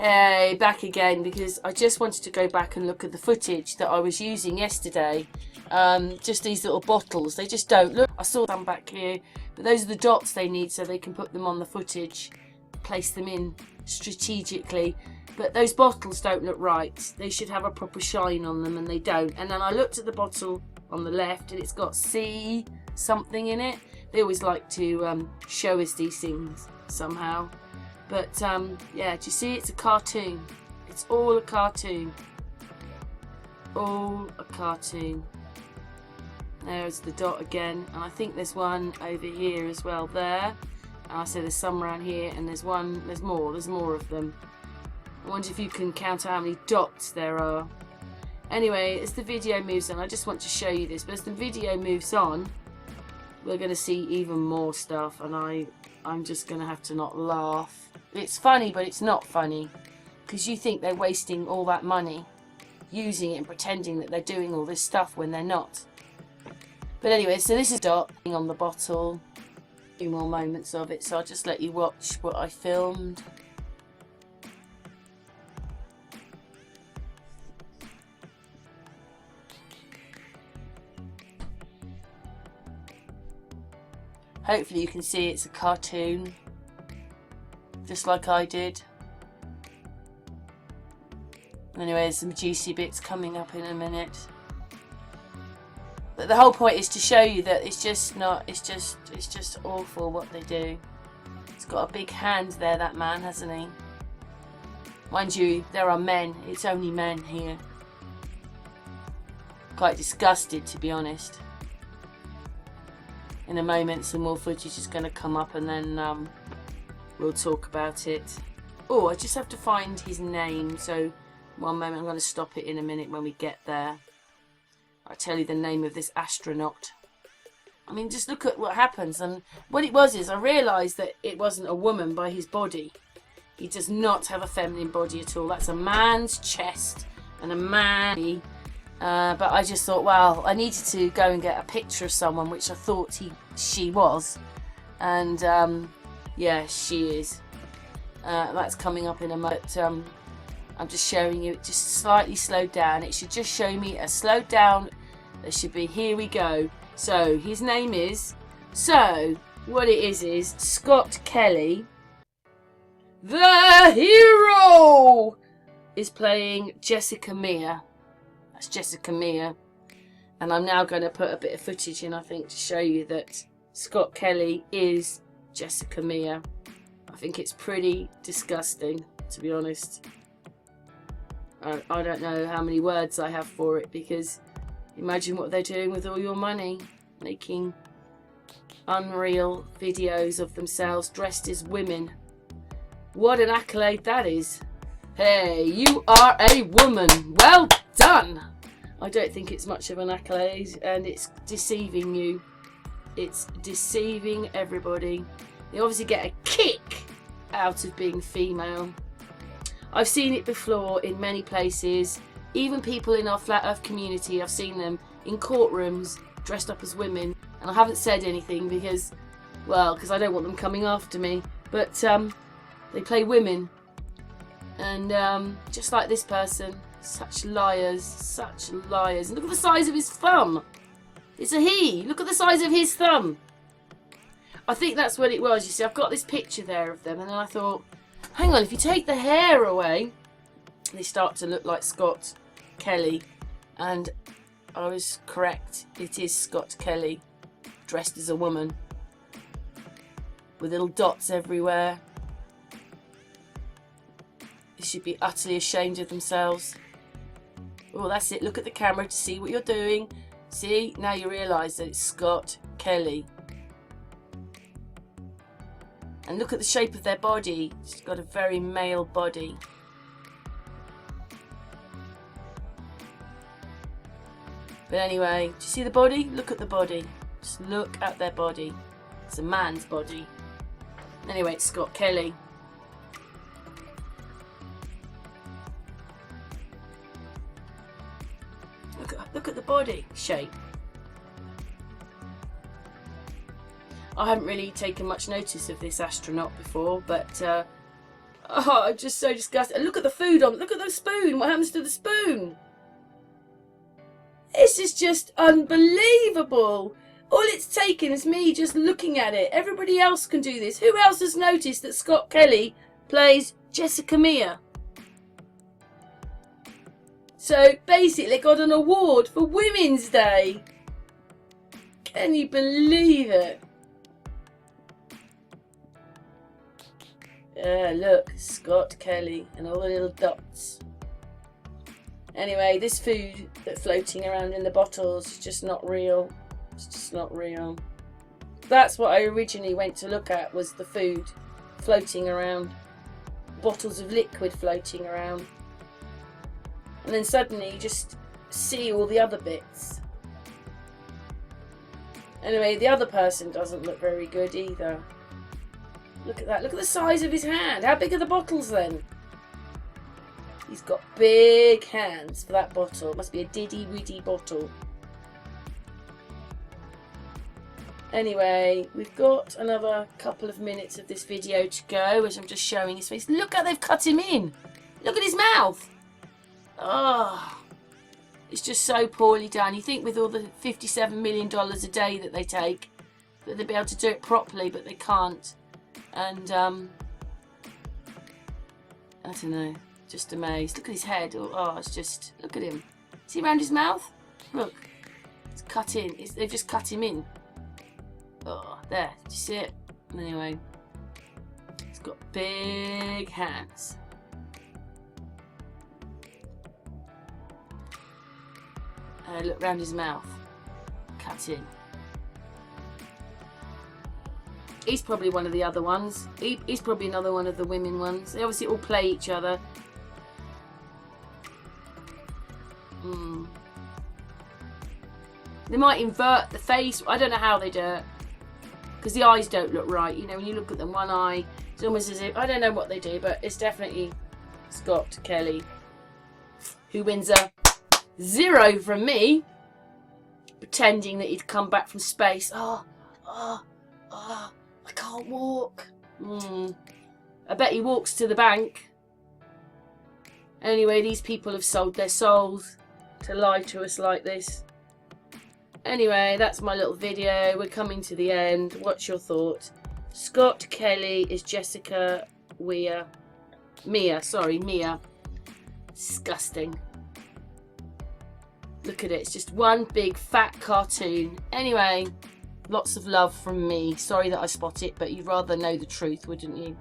Hey, back again because I just wanted to go back and look at the footage that I was using yesterday. Just these little bottles, they just don't look. I saw them back here, but those are the dots they need so they can put them on the footage, place them in strategically. But those bottles don't look right. They should have a proper shine on them and they don't. And then I looked at the bottle on the left and it's got C something in it. They always like to show us these things somehow. But yeah, do you see? It's a cartoon. It's all a cartoon. All a cartoon. There's the dot again, and I think there's one over here as well. There, and I say there's some around here, and there's one. There's more of them. I wonder if you can count how many dots there are. Anyway, as the video moves on, I just want to show you this. But as the video moves on, we're going to see even more stuff, and I'm just going to have to not laugh. It's funny, but it's not funny, because you think they're wasting all that money using it and pretending that they're doing all this stuff when they're not. But anyway, so this is dot on the bottle. A few more moments of it, so I'll just let you watch what I filmed. Hopefully you can see it's a cartoon, just like I did. Anyway, there's some juicy bits coming up in a minute. But the whole point is to show you that it's just not, it's just awful what they do. He's got a big hand there, that man, hasn't he? Mind you, there are men, it's only men here. Quite disgusted, to be honest. In a moment some more footage is going to come up and then we'll talk about it. Oh, I just have to find his name, so one moment, I'm going to stop it in a minute when we get there. I'll tell you the name of this astronaut. I mean, just look at what happens. And what it was is I realised that it wasn't a woman by his body. He does not have a feminine body at all. That's a man's chest and a man. But I just thought, well, I needed to go and get a picture of someone, which I thought she was. And yeah, she is. That's coming up in a moment. I'm just showing you it just slightly slowed down. It should just show me a slowed down. There should be, here we go. So his name is, so what it is Scott Kelly, the hero, is playing Jessica Meir. That's Jessica Meir. And I'm now going to put a bit of footage in, I think, to show you that Scott Kelly is Jessica Meir. I think it's pretty disgusting, to be honest. I don't know how many words I have for it, because imagine what they're doing with all your money, making unreal videos of themselves dressed as women. What an accolade that is. Hey, you are a woman. Well done. I don't think it's much of an accolade, and it's deceiving you. It's deceiving everybody. They obviously get a kick out of being female. I've seen it before in many places. Even people in our Flat Earth community, I've seen them in courtrooms dressed up as women. And I haven't said anything because, well, because I don't want them coming after me. But they play women. And just like this person, such liars, such liars. And look at the size of his thumb. It's a he. Look at the size of his thumb. I think that's what it was. You see, I've got this picture there of them. And then I thought, hang on, if you take the hair away, they start to look like Scott Kelly. And I was correct. It is Scott Kelly, dressed as a woman, with little dots everywhere. They should be utterly ashamed of themselves. Oh, that's it. Look at the camera to see what you're doing. See, now you realise that it's Scott Kelly. And look at the shape of their body. It's got a very male body. But anyway, do you see the body? Look at the body. Just look at their body. It's a man's body. Anyway, it's Scott Kelly. Look at the body shape. I haven't really taken much notice of this astronaut before, but Oh, I'm just so disgusted. And look at the food on. Look at the spoon. What happens to the spoon? This is just unbelievable. All it's taken is me just looking at it. Everybody else can do this. Who else has noticed that Scott Kelly plays Jessica Meir? So basically got an award for Women's Day. Can you believe it? Look, Scott Kelly and all the little dots. Anyway, this food that's floating around in the bottles is just not real. It's just not real. That's what I originally went to look at, was the food floating around. Bottles of liquid floating around. And then suddenly you just see all the other bits. Anyway, the other person doesn't look very good either. Look at that. Look at the size of his hand. How big are the bottles then? He's got big hands for that bottle. It must be a diddy-widdy bottle. Anyway, we've got another couple of minutes of this video to go as I'm just showing his face. Look how they've cut him in. Look at his mouth. Oh, it's just so poorly done. You think with all the $57 million a day that they take, that they'd be able to do it properly, but they can't. And, I don't know, just amazed. Look at his head. Oh, it's just, look at him. See around his mouth? Look, it's cut in. They've just cut him in. Oh, there, do you see it? Anyway, he's got big hands. Look round his mouth. Cut in. He's probably one of the other ones. He's probably another one of the women ones. They obviously all play each other. They might invert the face. I don't know how they do it. Because the eyes don't look right. You know, when you look at them, one eye, it's almost as if... I don't know what they do, but it's definitely Scott Kelly. Who wins a 0 from me. Pretending that he'd come back from space. Oh, I can't walk. I bet he walks to the bank. Anyway, these people have sold their souls to lie to us like this. Anyway, that's my little video. We're coming to the end. What's your thought? Scott Kelly is Jessica Meir. Meir. Disgusting. Look at it. It's just one big fat cartoon. Anyway, lots of love from me. Sorry that I spot it, but you'd rather know the truth, wouldn't you?